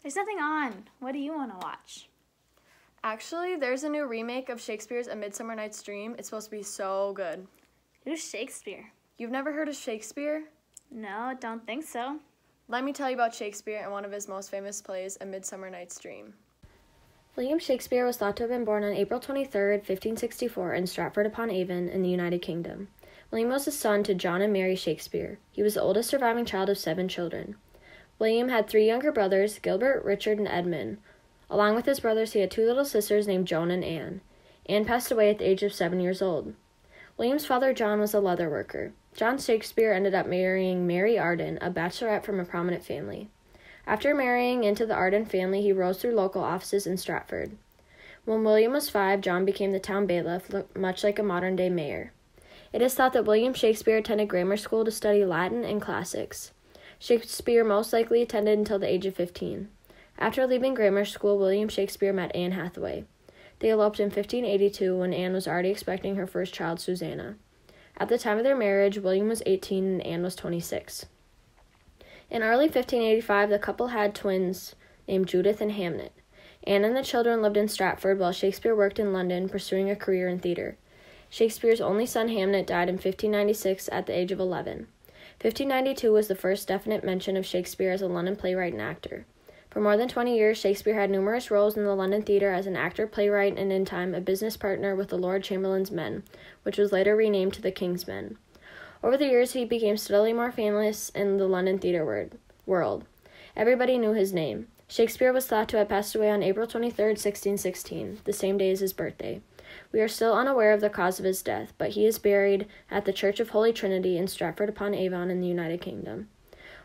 There's nothing on. What do you want to watch? Actually, there's a new remake of Shakespeare's A Midsummer Night's Dream. It's supposed to be so good. Who's Shakespeare? You've never heard of Shakespeare? No, don't think so. Let me tell you about Shakespeare and one of his most famous plays, A Midsummer Night's Dream. William Shakespeare was thought to have been born on April 23, 1564, in Stratford-upon-Avon in the United Kingdom. William was the son to John and Mary Shakespeare. He was the oldest surviving child of 7 children. William had 3 younger brothers, Gilbert, Richard, and Edmund. Along with his brothers, he had 2 little sisters named Joan and Anne. Anne passed away at the age of 7 years old. William's father, John, was a leather worker. John Shakespeare ended up marrying Mary Arden, a bachelorette from a prominent family. After marrying into the Arden family, he rose through local offices in Stratford. When William was 5, John became the town bailiff, much like a modern-day mayor. It is thought that William Shakespeare attended grammar school to study Latin and classics. Shakespeare most likely attended until the age of 15. After leaving grammar school, William Shakespeare met Anne Hathaway. They eloped in 1582 when Anne was already expecting her first child, Susanna. At the time of their marriage, William was 18 and Anne was 26. In early 1585, the couple had twins named Judith and Hamnet. Anne and the children lived in Stratford while Shakespeare worked in London, pursuing a career in theater. Shakespeare's only son, Hamnet, died in 1596 at the age of 11. 1592 was the first definite mention of Shakespeare as a London playwright and actor. For more than 20 years, Shakespeare had numerous roles in the London theater as an actor, playwright, and in time a business partner with the Lord Chamberlain's Men, which was later renamed to the King's Men. Over the years, he became steadily more famous in the London theater world. Everybody knew his name. Shakespeare was thought to have passed away on April 23, 1616, the same day as his birthday. We are still unaware of the cause of his death, but he is buried at the Church of Holy Trinity in Stratford-upon-Avon in the United Kingdom.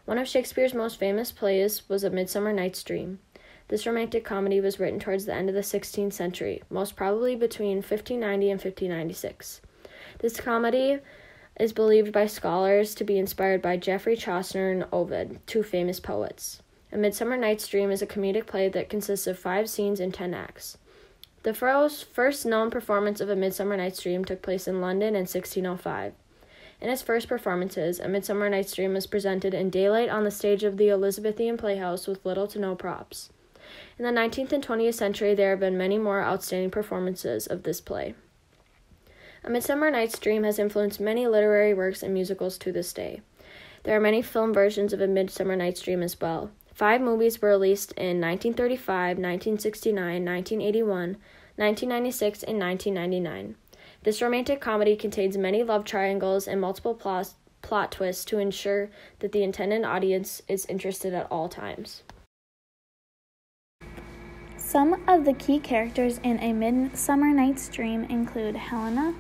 One of Shakespeare's most famous plays was A Midsummer Night's Dream. This romantic comedy was written towards the end of the 16th century, most probably between 1590 and 1596. This comedy is believed by scholars to be inspired by Geoffrey Chaucer and Ovid, 2 famous poets. A Midsummer Night's Dream is a comedic play that consists of 5 scenes and 10 acts. The first known performance of A Midsummer Night's Dream took place in London in 1605. In its first performances, A Midsummer Night's Dream was presented in daylight on the stage of the Elizabethan Playhouse with little to no props. In the 19th and 20th century, there have been many more outstanding performances of this play. A Midsummer Night's Dream has influenced many literary works and musicals to this day. There are many film versions of A Midsummer Night's Dream as well. 5 movies were released in 1935, 1969, 1981, 1996, and 1999. This romantic comedy contains many love triangles and multiple plot twists to ensure that the intended audience is interested at all times. Some of the key characters in A Midsummer Night's Dream include Helena,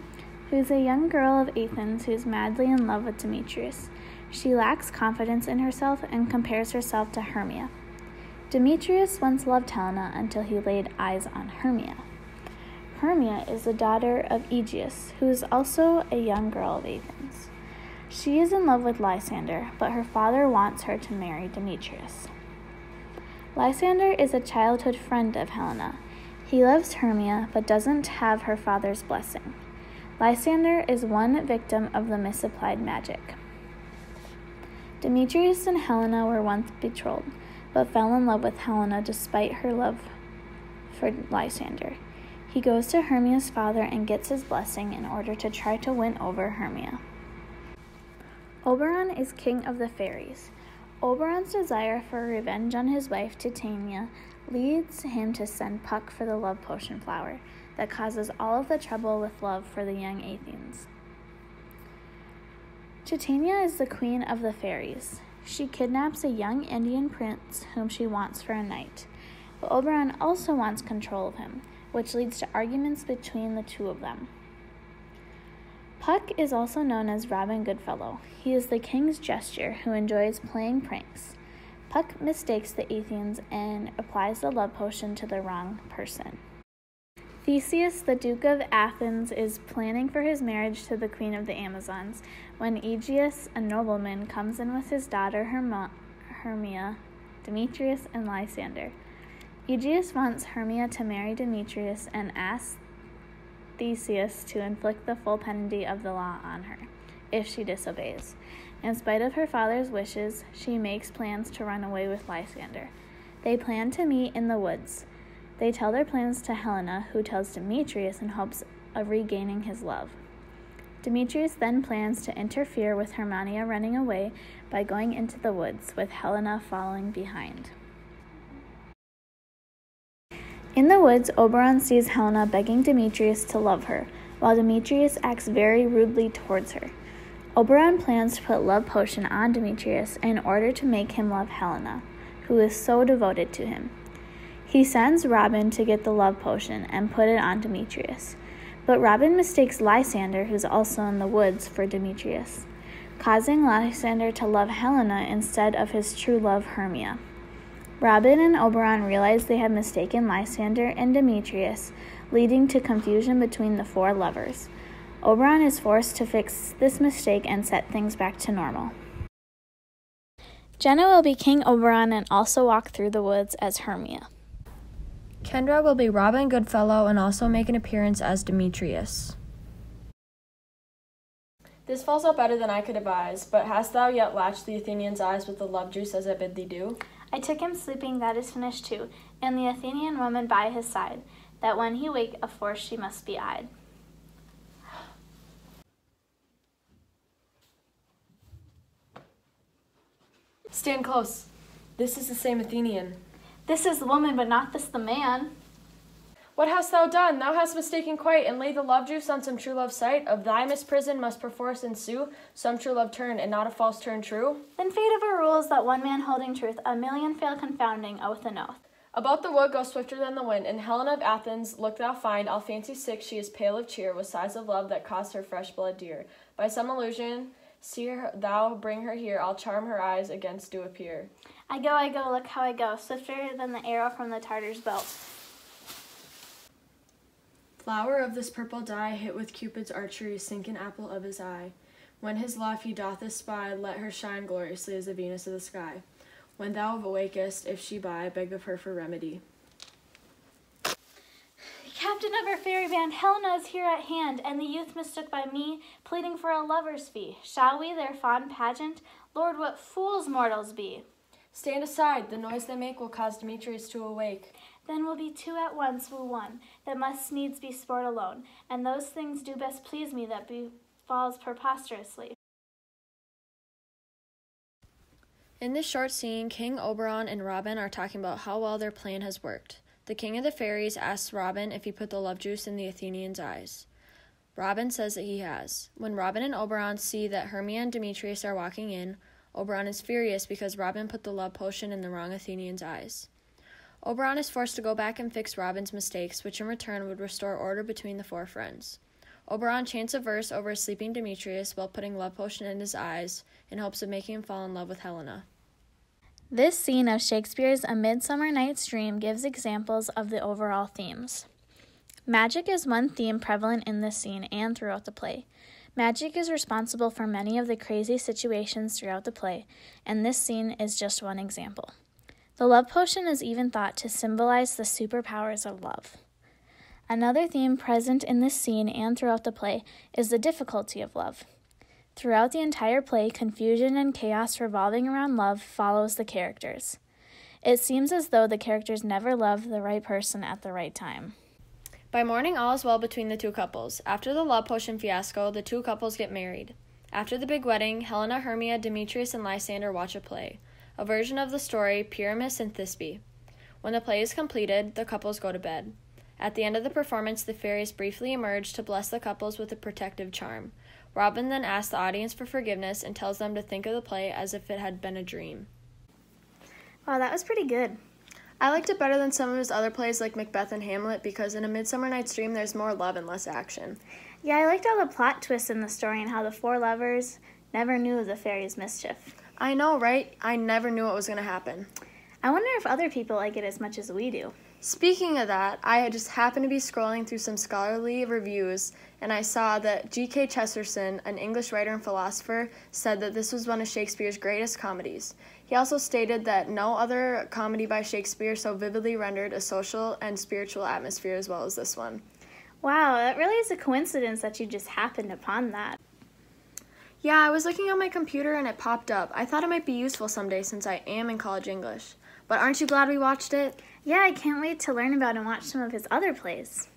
who's a young girl of Athens who's madly in love with Demetrius. She lacks confidence in herself and compares herself to Hermia. Demetrius once loved Helena until he laid eyes on Hermia. Hermia is the daughter of Aegeus, who is also a young girl of Athens. She is in love with Lysander, but her father wants her to marry Demetrius. Lysander is a childhood friend of Helena. He loves Hermia, but doesn't have her father's blessing. Lysander is one victim of the misapplied magic. Demetrius and Helena were once betrothed, but fell in love with Helena despite her love for Lysander. He goes to Hermia's father and gets his blessing in order to try to win over Hermia. Oberon is king of the fairies. Oberon's desire for revenge on his wife Titania leads him to send Puck for the love potion flower that causes all of the trouble with love for the young Athenians. Titania is the queen of the fairies. She kidnaps a young Indian prince whom she wants for a night, but Oberon also wants control of him, which leads to arguments between the two of them. Puck is also known as Robin Goodfellow. He is the king's jester who enjoys playing pranks. Puck mistakes the Athenians and applies the love potion to the wrong person. Theseus, the Duke of Athens, is planning for his marriage to the Queen of the Amazons when Aegeus, a nobleman, comes in with his daughter Hermia, Demetrius, and Lysander. Aegeus wants Hermia to marry Demetrius and asks Theseus to inflict the full penalty of the law on her if she disobeys. In spite of her father's wishes, she makes plans to run away with Lysander. They plan to meet in the woods. They tell their plans to Helena, who tells Demetrius in hopes of regaining his love. Demetrius then plans to interfere with Hermione running away by going into the woods, with Helena following behind. In the woods, Oberon sees Helena begging Demetrius to love her, while Demetrius acts very rudely towards her. Oberon plans to put love potion on Demetrius in order to make him love Helena, who is so devoted to him. He sends Robin to get the love potion and put it on Demetrius, but Robin mistakes Lysander, who's also in the woods, for Demetrius, causing Lysander to love Helena instead of his true love, Hermia. Robin and Oberon realize they have mistaken Lysander and Demetrius, leading to confusion between the four lovers. Oberon is forced to fix this mistake and set things back to normal. Jenna will be King Oberon and also walk through the woods as Hermia. Kendra will be Robin Goodfellow and also make an appearance as Demetrius. This falls out better than I could devise, but hast thou yet latched the Athenian's eyes with the love juice as I bid thee do? I took him sleeping, that is finished too, and the Athenian woman by his side, that when he wake, of force she must be eyed. Stand close. This is the same Athenian. This is the woman, but not this the man. What hast thou done? Thou hast mistaken quite, and laid the love juice on some true love sight. Of thy misprison must perforce ensue some true love turn, and not a false turn true. Then fate of our rules that one man holding truth, a million fail confounding oath and oath. About the wood go swifter than the wind, and Helena of Athens, look thou find, I'll fancy sick she is pale of cheer, with sighs of love that cost her fresh blood dear. By some illusion, see her, thou bring her here, I'll charm her eyes against do appear. I go, look how I go, swifter than the arrow from the Tartar's belt. Flower of this purple dye, hit with Cupid's archery, sink an apple of his eye. When his love he doth espy, let her shine gloriously as the Venus of the sky. When thou awakest, if she by, beg of her for remedy. Captain of our fairy band, Helena is here at hand, and the youth mistook by me, pleading for a lover's fee. Shall we their fond pageant? Lord, what fools mortals be! Stand aside, the noise they make will cause Demetrius to awake. Then will be two at once woo one, that must needs be sport alone, and those things do best please me that befalls preposterously. In this short scene, King Oberon and Robin are talking about how well their plan has worked. The King of the Fairies asks Robin if he put the love juice in the Athenian's eyes. Robin says that he has. When Robin and Oberon see that Hermia and Demetrius are walking in, Oberon is furious because Robin put the love potion in the wrong Athenian's eyes. Oberon is forced to go back and fix Robin's mistakes, which in return would restore order between the four friends. Oberon chants a verse over sleeping Demetrius while putting love potion in his eyes in hopes of making him fall in love with Helena. This scene of Shakespeare's A Midsummer Night's Dream gives examples of the overall themes. Magic is one theme prevalent in this scene and throughout the play. Magic is responsible for many of the crazy situations throughout the play, and this scene is just one example. The love potion is even thought to symbolize the superpowers of love. Another theme present in this scene and throughout the play is the difficulty of love. Throughout the entire play, confusion and chaos revolving around love follows the characters. It seems as though the characters never love the right person at the right time. By morning, all is well between the two couples. After the love potion fiasco, the two couples get married. After the big wedding, Helena, Hermia, Demetrius, and Lysander watch a play, a version of the story Pyramus and Thisbe. When the play is completed, the couples go to bed. At the end of the performance, the fairies briefly emerge to bless the couples with a protective charm. Robin then asks the audience for forgiveness and tells them to think of the play as if it had been a dream. Wow, that was pretty good. I liked it better than some of his other plays like Macbeth and Hamlet because in A Midsummer Night's Dream there's more love and less action. Yeah, I liked all the plot twists in the story and how the four lovers never knew of the fairies' mischief. I know, right? I never knew what was going to happen. I wonder if other people like it as much as we do. Speaking of that, I had just happened to be scrolling through some scholarly reviews, and I saw that G.K. Chesterton, an English writer and philosopher, said that this was one of Shakespeare's greatest comedies. He also stated that no other comedy by Shakespeare so vividly rendered a social and spiritual atmosphere as well as this one. Wow, that really is a coincidence that you just happened upon that. Yeah, I was looking on my computer and it popped up. I thought it might be useful someday since I am in college English. But aren't you glad we watched it? Yeah, I can't wait to learn about and watch some of his other plays.